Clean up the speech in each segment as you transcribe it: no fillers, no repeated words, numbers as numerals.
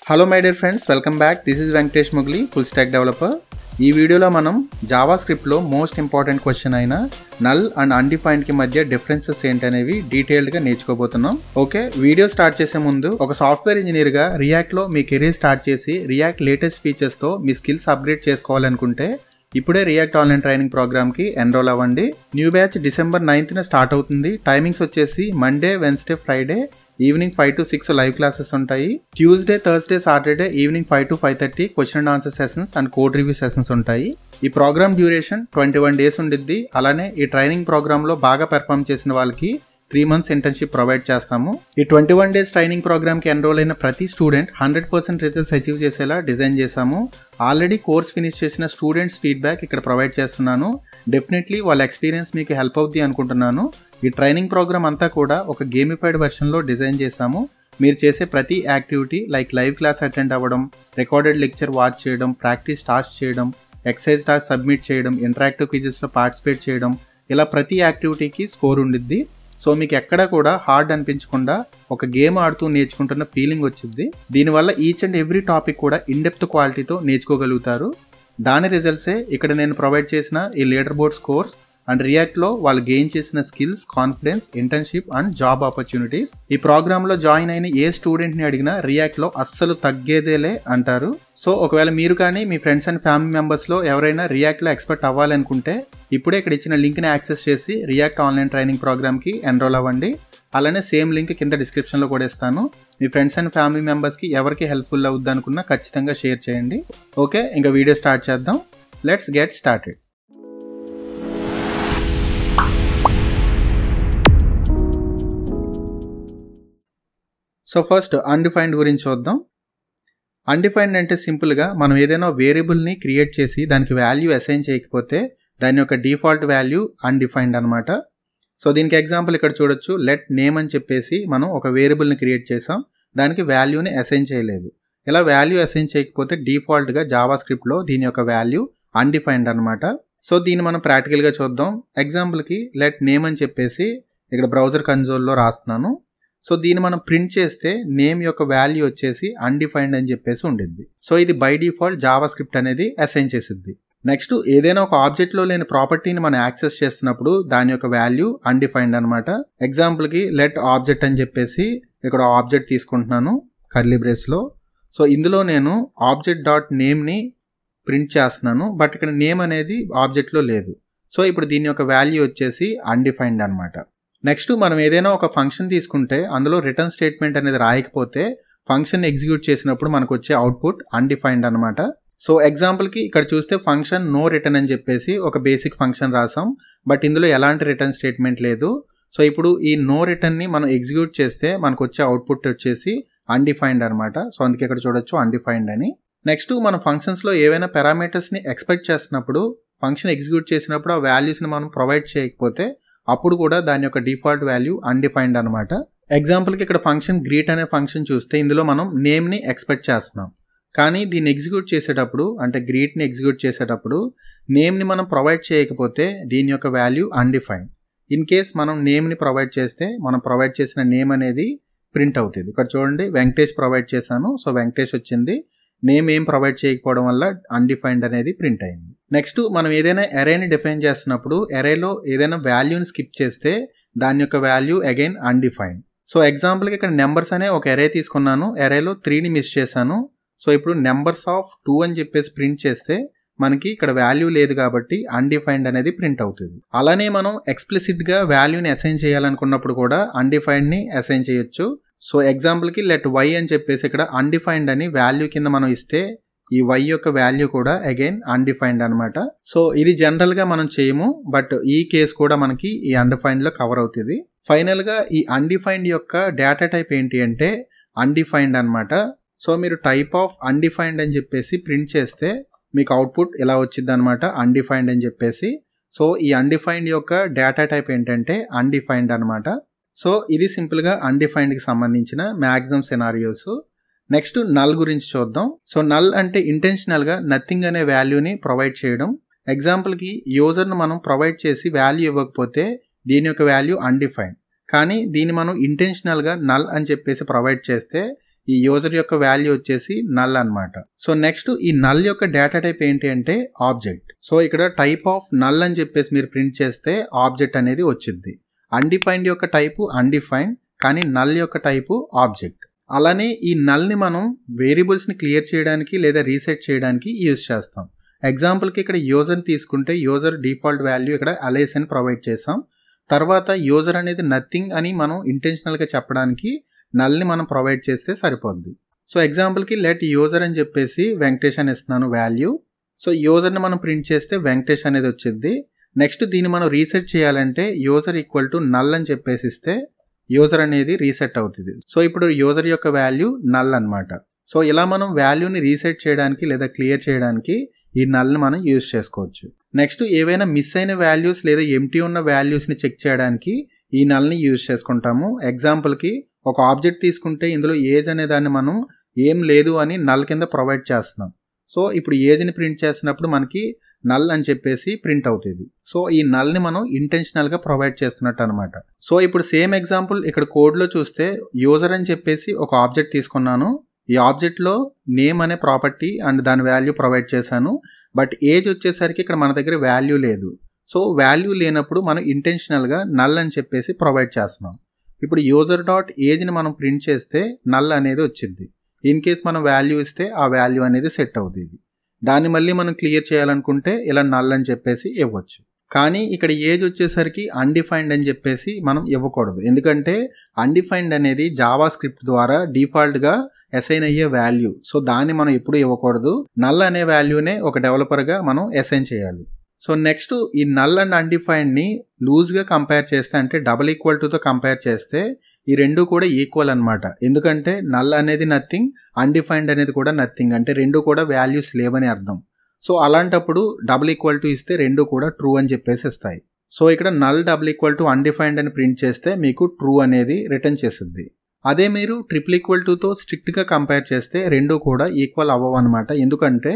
Hello my dear friends, welcome back. This is Venkatesh Mugli, full stack developer. ఈ వీడియోలో మనం JavaScript లో most important question అయిన null and undefined కి మధ్య డిఫరెన్సెస్ ఏంటనేవి డీటెయిల్డ్ గా నేర్చుకోబోతున్నాం. ఓకే, వీడియో స్టార్ట్ చేసే ముందు ఒక సాఫ్ట్వేర్ ఇంజనీర్ గా రియాక్ట్ లో మీ కెరీర్ స్టార్ట్ చేసి రియాక్ట్ లేటెస్ట్ ఫీచర్స్ తో మీ స్కిల్స్ అప్గ్రేడ్ చేసుకోవాలనుకుంటే ఇప్పుడే రియాక్ట్ ఆన్లైన్ ట్రైనింగ్ ప్రోగ్రామ్ కి ఎన్రోల్ అవ్వండి. New batch December 9th start అవుతుంది. టైమింగ్స్ వచ్చేసి Monday, Wednesday, Friday evening 5 to 6 live classes ఉంటాయి. Tuesday, Thursday, Saturday evening 5 to 5:30 question and answer sessions and code review sessions ఉంటాయి. ఈ programme duration 21 days ఉండిద్ది. అలానే ఈ ట్రైనింగ్ ప్రోగ్రామ్ లో బాగా పెర్ఫామ్ చేసిన వాళ్ళకి 3 months ఇంటర్న్షిప్ ప్రొవైడ్ చేస్తాము. ఈ 21 days ట్రైనింగ్ ప్రోగ్రామ్ కి ఎన్రోల్ అయిన ప్రతి స్టూడెంట్ 100% రిజల్ట్స్ అచీవ్ చేసేలా డిజైన్ చేశాము. ఆల్రెడీ కోర్స్ ఫినిష్ చేసిన స్టూడెంట్స్ ఫీడ్బ్యాక్ ఇక్కడ ప్రొవైడ్ చేస్తున్నాను. డెఫినెట్లీ వాళ్ళ ఎక్స్పీరియన్స్ మీకు హెల్ప్ అవుద్ది అనుకుంటున్నాను. ఈ ట్రైనింగ్ ప్రోగ్రామ్ అంతా కూడా ఒక గేమిఫైడ్ వెర్షన్లో డిజైన్ చేశాము. మీరు చేసే ప్రతి activity like live class attend అవ్వడం, రికార్డెడ్ లెక్చర్ వాచ్ చేయడం, ప్రాక్టీస్ టాస్క్ చేయడం, ఎక్సర్సైజ్ టాస్క్ సబ్మిట్ చేయడం, ఇంటరాక్టివ్ క్విజెస్లో పార్టిసిపేట్ చేయడం, ఇలా ప్రతి యాక్టివిటీకి స్కోర్ ఉండిద్ది. సో మీకు ఎక్కడ కూడా హార్డ్ అనిపించకుండా ఒక గేమ్ ఆడుతూ నేర్చుకుంటున్న ఫీలింగ్ వచ్చింది. దీనివల్ల ఈచ్ అండ్ ఎవ్రీ టాపిక్ కూడా ఇన్డెప్త్ క్వాలిటీతో నేర్చుకోగలుగుతారు. దాని రిజల్ట్సే ఇక్కడ నేను ప్రొవైడ్ చేసిన ఈ leader board scores and react లో వాళ్ళు గెయిన్ చేసిన skills, confidence, internship and job opportunities. ఈ ప్రోగ్రామ్ లో జాయిన్ అయిన ఏ స్టూడెంట్ ని అడిగినా రియాక్ట్ లో అస్సలు తగ్గేదేలే అంటారు. సో ఒకవేళ మీరు కానీ మీ ఫ్రెండ్స్ అండ్ ఫ్యామిలీ మెంబర్స్ లో ఎవరైనా రియాక్ట్ లో ఎక్స్పర్ట్ అవ్వాలనుకుంటే ఇప్పుడే ఇక్కడ ఇచ్చిన లింక్ ని యాక్సెస్ చేసి రియాక్ట్ ఆన్లైన్ ట్రైనింగ్ ప్రోగ్రామ్ కి ఎన్రోల్ అవ్వండి. అలానే సేమ్ లింక్ కింద డిస్క్రిప్షన్ లో కూడా ఇస్తాను. మీ ఫ్రెండ్స్ అండ్ ఫ్యామిలీ మెంబర్స్ కి ఎవరికి హెల్ప్ఫుల్ అవుద్ది అనుకున్నా ఖచ్చితంగా షేర్ చేయండి. ఓకే, ఇంకా వీడియో స్టార్ట్ చేద్దాం. Let's get started. So first undefined గురించి చూద్దాం. అన్డిఫైన్డ్ అంటే సింపుల్గా మనం ఏదైనా వేరియబుల్ని క్రియేట్ చేసి దానికి వాల్యూ అసైన్ చేయకపోతే దాని యొక్క డిఫాల్ట్ వాల్యూ అన్డిఫైన్డ్ అనమాట. సో దీనికి ఎగ్జాంపుల్ ఇక్కడ చూడొచ్చు. లెట్ నేమ్ అని చెప్పేసి మనం ఒక వేరియబుల్ని క్రియేట్ చేసాం, దానికి వాల్యూని అసైన్ చేయలేదు. ఇలా వాల్యూ అసైన్ చేయకపోతే డిఫాల్ట్గా జావాస్క్రిప్ట్లో దీని యొక్క వాల్యూ అన్డిఫైన్డ్ అనమాట. సో దీన్ని మనం ప్రాక్టికల్గా చూద్దాం. ఎగ్జాంపుల్కి లెట్ నేమ్ అని చెప్పేసి ఇక్కడ బ్రౌజర్ కన్సోల్లో రాస్తున్నాను. సో దీన్ని మనం ప్రింట్ చేస్తే నేమ్ యొక్క వాల్యూ వచ్చేసి అన్డిఫైన్డ్ అని చెప్పేసి ఉండిద్ది. సో ఇది బై డిఫాల్ట్ జావాస్క్రిప్ట్ అనేది అసైన్ చేసిద్ది. నెక్స్ట్ ఏదైనా ఒక ఆబ్జెక్ట్లో లేని ప్రాపర్టీని మనం యాక్సెస్ చేస్తున్నప్పుడు దాని యొక్క వాల్యూ అన్డిఫైన్డ్ అనమాట. ఎగ్జాంపుల్కి లెట్ ఆబ్జెక్ట్ అని చెప్పేసి ఇక్కడ ఆబ్జెక్ట్ తీసుకుంటున్నాను కర్లీ బ్రేస్లో. సో ఇందులో నేను ఆబ్జెక్ట్ డాట్ నేమ్ని ప్రింట్ చేస్తున్నాను, బట్ ఇక్కడ నేమ్ అనేది ఆబ్జెక్ట్లో లేదు. సో ఇప్పుడు దీని యొక్క వాల్యూ వచ్చేసి అన్డిఫైన్డ్ అనమాట. నెక్స్ట్ మనం ఏదైనా ఒక ఫంక్షన్ తీసుకుంటే అందులో రిటర్న్ స్టేట్మెంట్ అనేది రాయకపోతే ఫంక్షన్ ఎగ్జిక్యూట్ చేసినప్పుడు మనకు వచ్చే అవుట్పుట్ అన్డిఫైన్డ్ అనమాట. సో ఎగ్జాంపుల్కి ఇక్కడ చూస్తే ఫంక్షన్ నో రిటర్న్ అని చెప్పేసి ఒక బేసిక్ ఫంక్షన్ రాసాం, బట్ ఇందులో ఎలాంటి రిటర్న్ స్టేట్మెంట్ లేదు. సో ఇప్పుడు ఈ నో రిటర్న్ని మనం ఎగ్జిక్యూట్ చేస్తే మనకు వచ్చే అవుట్పుట్ వచ్చేసి అన్డిఫైన్డ్ అనమాట. సో అందుకే ఇక్కడ చూడొచ్చు అన్డిఫైన్డ్ అని. నెక్స్ట్ మన ఫంక్షన్స్లో ఏవైనా పారామీటర్స్ని ఎక్స్పెక్ట్ చేస్తున్నప్పుడు ఫంక్షన్ ఎగ్జిక్యూట్ చేసినప్పుడు ఆ వాల్యూస్ని మనం ప్రొవైడ్ చేయకపోతే అప్పుడు కూడా దాని యొక్క డిఫాల్ట్ వాల్యూ అన్డిఫైన్డ్ అనమాట. ఎగ్జాంపుల్కి ఇక్కడ ఫంక్షన్ గ్రీట్ అనే ఫంక్షన్ చూస్తే ఇందులో మనం నేమ్ని ఎక్స్పెక్ట్ చేస్తున్నాం, కానీ దీన్ని ఎగ్జిక్యూట్ చేసేటప్పుడు అంటే గ్రీట్ని ఎగ్జిక్యూట్ చేసేటప్పుడు నేమ్ని మనం ప్రొవైడ్ చేయకపోతే దీని యొక్క వాల్యూ అన్డిఫైన్డ్. ఇన్ కేస్ మనం నేమ్ని ప్రొవైడ్ చేస్తే మనం ప్రొవైడ్ చేసిన నేమ్ అనేది ప్రింట్ అవుతుంది. ఇక్కడ చూడండి వెంకటేష్ ప్రొవైడ్ చేశాను, సో వెంకటేష్ వచ్చింది. నేమ్ ఏం ప్రొవైడ్ చేయకపోవడం వల్ల అన్డిఫైన్డ్ అనేది ప్రింట్ అయింది. నెక్స్ట్ మనం ఏదైనా అరేని డిఫైన్ చేస్తున్నప్పుడు అరేలో ఏదైనా వాల్యూని స్కిప్ చేస్తే దాని యొక్క వాల్యూ అగైన్ అన్డిఫైన్డ్. సో ఎగ్జాంపుల్కి ఇక్కడ నెంబర్స్ అనే ఒక అరే తీసుకున్నాను, అరేలో 3ని మిస్ చేశాను. సో ఇప్పుడు నెంబర్స్ ఆఫ్ 2 అని చెప్పేసి ప్రింట్ చేస్తే మనకి ఇక్కడ వాల్యూ లేదు కాబట్టి అన్డిఫైన్డ్ అనేది ప్రింట్ అవుతుంది. అలానే మనం ఎక్స్ప్లిసిట్గా వాల్యూని అసైన్ చేయాలనుకున్నప్పుడు కూడా అన్డిఫైన్డ్ని అసైన్ చేయొచ్చు. సో ఎగ్జాంపుల్కి లెట్ వై అని చెప్పేసి ఇక్కడ అన్డిఫైన్డ్ అని వాల్యూ కింద మనం ఇస్తే ఈ వై యొక్క వాల్యూ కూడా అగైన్ అన్డిఫైన్డ్ అనమాట. సో ఇది జనరల్గా మనం చేయము, బట్ ఈ కేసు కూడా మనకి ఈ అన్డిఫైన్డ్లో కవర్ అవుతుంది. ఫైనల్గా ఈ అన్డిఫైన్డ్ యొక్క డేటా టైప్ ఏంటి అంటే అన్డిఫైన్డ్ అనమాట. సో మీరు టైప్ ఆఫ్ అన్డిఫైన్డ్ అని చెప్పేసి ప్రింట్ చేస్తే మీకు అవుట్పుట్ ఇలా వచ్చింది అనమాట, అన్డిఫైన్డ్ అని చెప్పేసి. సో ఈ అన్డిఫైన్డ్ యొక్క డేటా టైప్ ఏంటంటే అన్డిఫైన్డ్ అనమాట. సో ఇది సింపుల్గా అన్డిఫైన్డ్కి సంబంధించిన మ్యాక్సిమం సినారియోస్. నెక్స్ట్ నల్ గురించి చూద్దాం. సో నల్ అంటే ఇంటెన్షనల్గా నథింగ్ అనే వాల్యూని ప్రొవైడ్ చేయడం. ఎగ్జాంపుల్కి యూజర్ను మనం ప్రొవైడ్ చేసి వాల్యూ ఇవ్వకపోతే దీని యొక్క వాల్యూ అన్డిఫైన్డ్, కానీ దీన్ని మనం ఇంటెన్షనల్గా నల్ అని చెప్పేసి ప్రొవైడ్ చేస్తే ఈ యూజర్ యొక్క వాల్యూ వచ్చేసి నల్ అన్నమాట. సో నెక్స్ట్ ఈ నల్ యొక్క డేటా టైప్ ఏంటి అంటే ఆబ్జెక్ట్. సో ఇక్కడ టైప్ ఆఫ్ నల్ అని చెప్పేసి మీరు ప్రింట్ చేస్తే ఆబ్జెక్ట్ అనేది వచ్చింది. అన్డిఫైన్డ్ యొక్క టైపు అన్డిఫైన్డ్, కానీ నల్ యొక్క టైపు ఆబ్జెక్ట్. అలానే ఈ నల్ ని మనం వేరియబుల్స్ ని క్లియర్ చేయడానికి లేదా రీసెట్ చేయడానికి యూజ్ చేస్తాం. ఎగ్జాంపుల్ కి ఇక్కడ యూజర్ తీసుకుంటే యూజర్ డిఫాల్ట్ వాల్యూ ఇక్కడ అలైస్ అని ప్రొవైడ్ చేసాం. తర్వాత యూజర్ అనేది నథింగ్ అని మనం ఇంటెన్షనల్ గా చెప్పడానికి నల్ ని మనం ప్రొవైడ్ చేస్తే సరిపోద్ది. సో ఎగ్జాంపుల్ కి లెట్ యూజర్ అని చెప్పేసి వెంకటేష్ అని ఇస్తున్నాను వాల్యూ. సో యూజర్ ని మనం ప్రింట్ చేస్తే వెంకటేష్ అనేది వచ్చింది. నెక్స్ట్ దీన్ని మనం రీసెట్ చేయాలంటే యూజర్ ఈక్వల్ టు నల్ అని చెప్పేసి ఇస్తే యూజర్ అనేది రీసెట్ అవుతుంది. సో ఇప్పుడు యూజర్ యొక్క వాల్యూ నల్ అన్నమాట. సో ఇలా మనం వాల్యూని రీసెట్ చేయడానికి లేదా క్లియర్ చేయడానికి ఈ నల్ ని మనం యూజ్ చేసుకోవచ్చు. నెక్స్ట్ ఏవైనా మిస్ అయిన వాల్యూస్ లేదా ఎంటీ ఉన్న వాల్యూస్ ని చెక్ చేయడానికి ఈ నల్ ని యూజ్ చేసుకుంటాము. ఎగ్జాంపుల్ కి ఒక ఆబ్జెక్ట్ తీసుకుంటే ఇందులో ఏజ్ అనే దాన్ని మనం ఏం లేదు అని నల్ కింద ప్రొవైడ్ చేస్తున్నాం. సో ఇప్పుడు ఏజ్ ని ప్రింట్ చేస్తున్నప్పుడు మనకి నల్ అని చెప్పేసి ప్రింట్ అవుతుంది. సో ఈ నల్ ని మనం ఇంటెన్షనల్ గా ప్రొవైడ్ చేస్తున్నట్టు అనమాట. సో ఇప్పుడు సేమ్ ఎగ్జాంపుల్ ఇక్కడ కోడ్ లో చూస్తే యూజర్ అని చెప్పేసి ఒక ఆబ్జెక్ట్ తీసుకున్నాను. ఈ ఆబ్జెక్ట్ లో నేమ్ అనే ప్రాపర్టీ అండ్ దాని వాల్యూ ప్రొవైడ్ చేశాను. బట్ ఏజ్ వచ్చేసరికి ఇక్కడ మన దగ్గర వాల్యూ లేదు. సో వాల్యూ లేనప్పుడు మనం ఇంటెన్షనల్ గా నల్ అని చెప్పేసి ప్రొవైడ్ చేస్తున్నాం. ఇప్పుడు యూజర్ డాట్ ఏజ్ ని మనం ప్రింట్ చేస్తే నల్ అనేది వచ్చింది. ఇన్ కేస్ మనం వాల్యూ ఇస్తే ఆ వాల్యూ అనేది సెట్ అవుతుంది. దాన్ని మళ్ళీ మనం క్లియర్ చేయాలనుకుంటే ఇలా నల్ అని చెప్పేసి ఇవ్వచ్చు. కానీ ఇక్కడ ఏజ్ వచ్చేసరికి అన్డిఫైన్డ్ అని చెప్పేసి మనం ఇవ్వకూడదు. ఎందుకంటే అన్డిఫైన్డ్ అనేది జావా స్క్రిప్ట్ ద్వారా డిఫాల్ట్ గా అసైన్ అయ్యే వాల్యూ. సో దాన్ని మనం ఎప్పుడు ఇవ్వకూడదు. నల్ అనే వాల్యూనే ఒక డెవలపర్ గా మనం అసైన్ చేయాలి. సో నెక్స్ట్ ఈ నల్ అండ్ అన్డిఫైన్డ్ ని లూజ్ గా కంపేర్ చేస్తే అంటే డబుల్ ఈక్వల్ టు తో కంపేర్ చేస్తే ఈ రెండు కూడా ఈక్వల్ అన్నమాట. ఎందుకంటే నల్ అనేది నథింగ్, అన్డిఫైన్డ్ అనేది కూడా నథింగ్, అంటే రెండు కూడా వాల్యూస్ లేవని అర్థం. సో అలాంటప్పుడు డబుల్ ఈక్వల్ టు ఇస్తే రెండు కూడా ట్రూ అని చెప్పేసి ఇస్తాయి. సో ఇక్కడ null double equal to undefined అని ప్రింట్ చేస్తే మీకు ట్రూ అనేది రిటర్న్ చేస్తుంది. అదే మీరు ట్రిపుల్ ఈక్వల్ టు తో స్ట్రిక్ట్ గా కంపేర్ చేస్తే రెండు కూడా ఈక్వల్ అవ్వవు అనమాట. ఎందుకంటే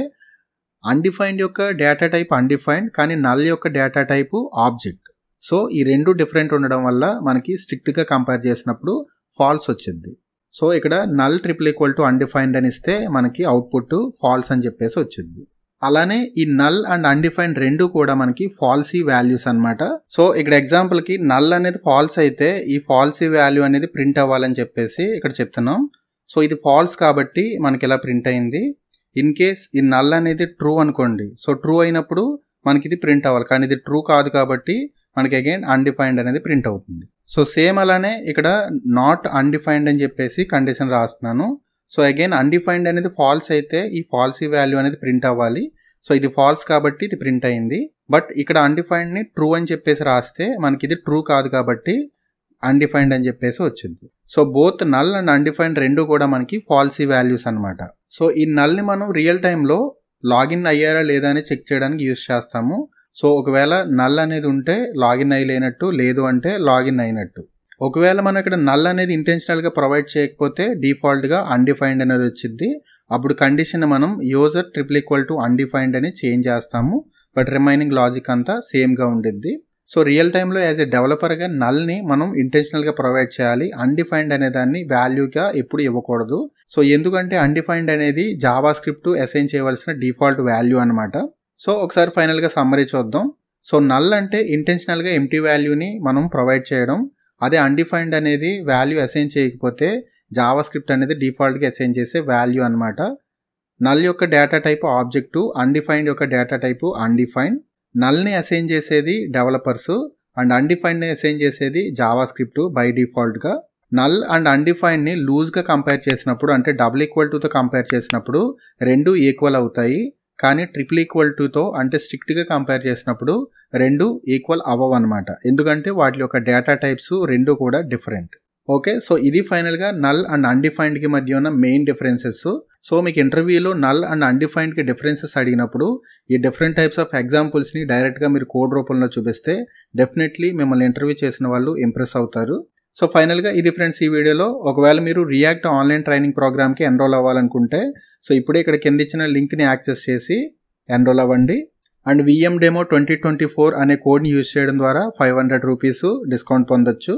అన్డిఫైన్డ్ యొక్క డేటా టైప్ అన్డిఫైన్డ్, కానీ నల్ యొక్క డేటా టైపు ఆబ్జెక్ట్. సో ఈ రెండు డిఫరెంట్ ఉండడం వల్ల మనకి స్ట్రిక్ట్ గా కంపేర్ చేసినప్పుడు ఫాల్స్ వచ్చింది. సో ఇక్కడ null triple equal to undefined అని ఇస్తే మనకి అవుట్పుట్ ఫాల్స్ అని చెప్పేసి వచ్చింది. అలానే ఈ నల్ అండ్ అన్డిఫైన్డ్ రెండు కూడా మనకి ఫాల్సీ వాల్యూస్ అన్నమాట. సో ఇక్కడ ఎగ్జాంపుల్ కి నల్ అనేది ఫాల్స్ అయితే ఈ ఫాల్సీ వాల్యూ అనేది ప్రింట్ అవ్వాలని చెప్పేసి ఇక్కడ చెప్తున్నాం. సో ఇది ఫాల్స్ కాబట్టి మనకి ఇలా ప్రింట్ అయింది. ఇన్ కేస్ ఈ నల్ అనేది ట్రూ అనుకోండి, సో ట్రూ అయినప్పుడు మనకి ఇది ప్రింట్ అవ్వాలి, కానీ ఇది ట్రూ కాదు కాబట్టి మనకి అగైన్ అన్డిఫైన్డ్ అనేది ప్రింట్ అవుతుంది. సో సేమ్ అలానే ఇక్కడ నాట్ అన్డిఫైన్డ్ అని చెప్పేసి కండిషన్ రాస్తున్నాను. సో అగైన్ అన్డిఫైన్డ్ అనేది ఫాల్స్ అయితే ఈ ఫాల్సీ వాల్యూ అనేది ప్రింట్ అవ్వాలి. సో ఇది ఫాల్స్ కాబట్టి ఇది ప్రింట్ అయింది. బట్ ఇక్కడ అన్డిఫైన్డ్ ని ట్రూ అని చెప్పేసి రాస్తే మనకి ఇది ట్రూ కాదు కాబట్టి అన్డిఫైన్డ్ అని చెప్పేసి వచ్చింది. So both null and undefined రెండు కూడా మనకి ఫాల్సీ వాల్యూస్ అనమాట. సో ఈ నల్ ని మనం రియల్ టైంలో లాగిన్ అయ్యారా లేదా అని చెక్ చేయడానికి యూజ్ చేస్తాము. సో ఒకవేళ నల్ అనేది ఉంటే లాగిన్ అయ్యలేనట్టు, లేదు అంటే లాగిన్ అయినట్టు. ఒకవేళ మనం ఇక్కడ నల్ అనేది ఇంటెన్షనల్ గా ప్రొవైడ్ చేయకపోతే డిఫాల్ట్ గా అన్డిఫైన్డ్ అనేది వచ్చింది. అప్పుడు కండిషన్ మనం user triple equal to undefined అని చేంజ్ చేస్తాము. బట్ రిమైనింగ్ లాజిక్ అంతా సేమ్ గా ఉండిద్ది. సో రియల్ టైంలో యాజ్ ఎ డెవలపర్ గా నల్ ని మనం ఇంటెన్షనల్ గా ప్రొవైడ్ చేయాలి. అన్డిఫైన్డ్ అనే దాన్ని వాల్యూగా ఎప్పుడు ఇవ్వకూడదు. సో ఎందుకంటే అన్డిఫైన్డ్ అనేది జావా స్క్రిప్ట్ అసైన్ చేయవలసిన డిఫాల్ట్ వాల్యూ అనమాట. సో ఒకసారి ఫైనల్ గా సమ్మరీ చూద్దాం. సో నల్ అంటే ఇంటెన్షనల్ గా ఎంటీ వాల్యూని మనం ప్రొవైడ్ చేయడం. అదే అన్డిఫైన్డ్ అనేది వాల్యూ అసైన్ చేయకపోతే జావా స్క్రిప్ట్ అనేది డిఫాల్ట్ గా అసైన్ చేసే వాల్యూ అనమాట. నల్ యొక్క డేటా టైపు ఆబ్జెక్టు, అన్డిఫైన్డ్ యొక్క డేటా టైపు అన్డిఫైన్డ్. నల్ ని అసైన్ చేసేది డెవలపర్స్ అండ్ అన్డిఫైన్డ్ ని అసైన్ చేసేది జావా స్క్రిప్ట్ బై డిఫాల్ట్ గా. నల్ అండ్ అన్డిఫైన్డ్ ని లూజ్ గా కంపేర్ చేసినప్పుడు అంటే డబుల్ ఈక్వల్ టు తో కంపేర్ చేసినప్పుడు రెండు ఈక్వల్ అవుతాయి. కానీ ట్రిపుల్ ఈక్వల్ టు తో అంటే స్ట్రిక్ట్ గా కంపేర్ చేసినప్పుడు రెండు ఈక్వల్ అవ్వవు అనమాట. ఎందుకంటే వాటి యొక్క డేటా టైప్స్ రెండు కూడా డిఫరెంట్. ఓకే, సో ఇది ఫైనల్ గా నల్ అండ్ అన్డిఫైన్డ్ కి మధ్య ఉన్న మెయిన్ డిఫరెన్సెస్. సో మీకు ఇంటర్వ్యూలో నల్ అండ్ అన్డిఫైన్డ్ కి డిఫరెన్సెస్ అడిగినప్పుడు ఈ డిఫరెంట్ టైప్స్ ఆఫ్ ఎగ్జాంపుల్స్ ని డైరెక్ట్ గా మీరు కోడ్ రూపంలో చూపిస్తే డెఫినెట్లీ మిమ్మల్ని ఇంటర్వ్యూ చేసిన వాళ్ళు ఇంప్రెస్ అవుతారు. సో ఫైనల్ గా ఇది ఫ్రెండ్స్ ఈ వీడియోలో. ఒకవేళ మీరు రియాక్ట్ ఆన్లైన్ ట్రైనింగ్ ప్రోగ్రామ్ కి ఎన్రోల్ అవ్వాలనుకుంటే సో ఇప్పుడే ఇక్కడ కింద ఇచ్చిన లింక్ ని యాక్సెస్ చేసి ఎన్రోల్ అవ్వండి. అండ్ VM Demo 2024 అనే కోడ్ ని యూజ్ చేయడం ద్వారా 500 రూపీస్ డిస్కౌంట్ పొందొచ్చు.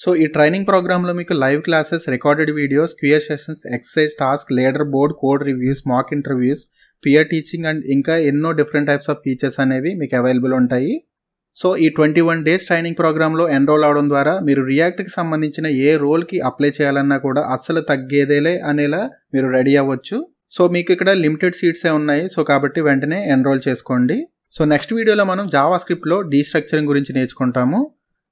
సో ఈ ట్రైనింగ్ ప్రోగ్రామ్లో మీకు live classes, recorded videos, QA sessions, exercise task, leaderboard, code reviews, mock interviews, peer teaching and ఇంకా ఎన్నో డిఫరెంట్ టైప్స్ ఆఫ్ ఫీచర్స్ అనేవి మీకు అవైలబుల్ ఉంటాయి. సో ఈ 21 days ట్రైనింగ్ ప్రోగ్రాంలో ఎన్రోల్ అవడం ద్వారా మీరు రియాక్ట్కి సంబంధించిన ఏ రోల్కి అప్లై చేయాలన్నా కూడా అస్సలు తగ్గేదేలే అనేలా మీరు రెడీ అవ్వచ్చు. సో మీకు ఇక్కడ లిమిటెడ్ సీట్సే ఉన్నాయి. సో కాబట్టి వెంటనే ఎన్రోల్ చేసుకోండి. సో నెక్స్ట్ వీడియోలో మనం జావా స్క్రిప్ట్లో డీస్ట్రక్చరింగ్ గురించి నేర్చుకుంటాము.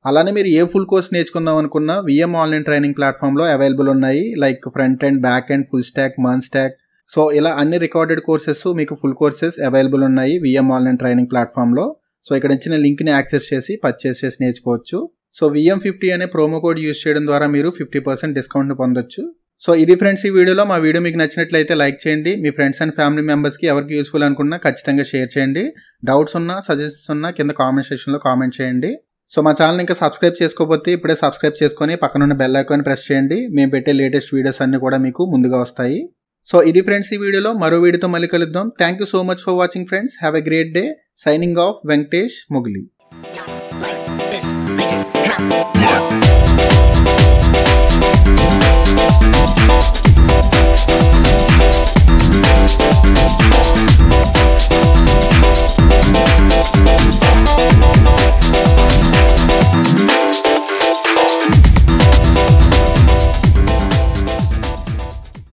అలానే మీరు ఏ ఫుల్ కోర్స్ నేర్చుకుందాం అనుకున్నా విఎం ఆన్లైన్ ట్రైనింగ్ ప్లాట్ఫామ్లో అవైలబుల్ ఉన్నాయి. Like front end, back end, full stack, MERN stack. So ఇలా అన్ని రికార్డెడ్ కోర్సెస్ మీకు ఫుల్ కోర్సెస్ అవైలబుల్ ఉన్నాయి విఎం ఆన్లైన్ ట్రైనింగ్ ప్లాట్ఫామ్లో. సో ఇక్కడ ఇచ్చిన లింక్ని యాక్సెస్ చేసి పర్చేస్ చేసి నేర్చుకోవచ్చు. సో VM50 అనే ప్రోమో కోడ్ యూజ్ చేయడం ద్వారా మీరు 50% డిస్కౌంట్ని పొందొచ్చు. సో ఇది ఫ్రెండ్స్ ఈ వీడియోలో. మా వీడియో మీకు నచ్చినట్లయితే లైక్ చేయండి. మీ ఫ్రెండ్స్ అండ్ ఫ్యామిలీ మెంబర్స్కి ఎవరికి యూస్ఫుల్ అనుకున్నా ఖచ్చితంగా షేర్ చేయండి. డౌట్స్ ఉన్నా, సజెషన్స్ ఉన్నా కింద కామెంట్ సెక్షన్లో కామెంట్ చేయండి. సో మా ఛానల్ ఇంకా సబ్స్క్రైబ్ చేసుకోకపోతే ఇప్పుడే సబ్స్క్రైబ్ చేసుకొని పక్కనున్న బెల్ ఐకాన్ ప్రెస్ చేయండి. మేము పెట్టే లేటెస్ట్ వీడియోస్ అన్ని కూడా మీకు ముందుగా వస్తాయి. సో ఇది ఫ్రెండ్స్ ఈ వీడియోలో. మరో వీడియోతో మళ్ళీ కలుద్దాం. Thank you so much for watching friends. Have a great day. Signing off, Venkatesh Mugili.